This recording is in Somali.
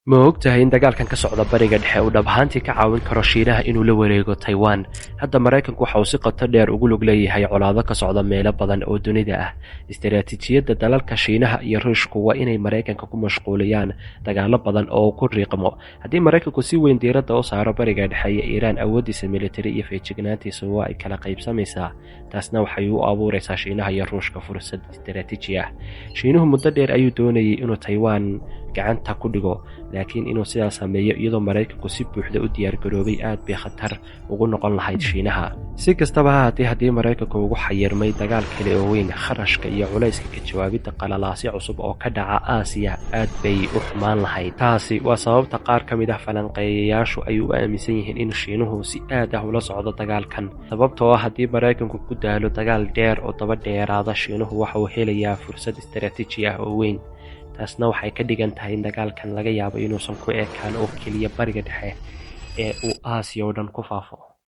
Ma ogtahay in dagaalkan ka socda Bariga Dhexe uu dhab ahaantii ka caawin karo Shiinaha inuu la wareego Taiwan? Hadda Maraykanku waxa uu si qoto dheer ugu lug leeyahay colaado ka socda meelo badan oo dunida ah. Istiraatiijiyadda dalalka Shiinaha iyo Ruushku waa inay Maraykanka ku mashquuliyaan dagaalo badan oo ku riiqmo. Haddii Maraykanku si weyn diiradda u saaro Bariga Dhexe iyo Iiraan, awooddiisa militari iyo feejignaantiisa waa ay kala qaybsamaysaa. Taasna waxay u abuuraysaa Shiinaha iyo Ruushka fursad istiraatiiji ah. Shiinuhu muddo dheer ayuu doonayay inuu Taiwan gacanta ku dhigo, laakiin inuu sidaas sameeyo iyadoo Maraykanku si buuxda u diyaargaroobay aad bay khatar ugu noqon lahayd Shiinaha. Si kastaba ha ahaatee, haddii Maraykanku ugu xayirmay dagaal kale oo weyn, kharashka iyo culayska ka jawaabidda qalalaasyo cusub oo ka dhaca Aasiya aad bay u xumaan lahayd. Taasi waa sababta qaar ka mid ah falanqeeyayaashu ay u aaminsan yihiin in Shiinuhu si aad ah ula socdo dagaalkan, sababtoo ah haddii Maraykanku ku daalo dagaal dheer oo daba dheeraada, Shiinuhu waxa uu helayaa fursad istiraatiiji ah oo weyn. taasna waxay ka dhigan tahay in dagaalkan laga yaabo inuusan ku ekaan oo keliya Bariga Dhexe ee uu Aasiya oo dhan ku faafo.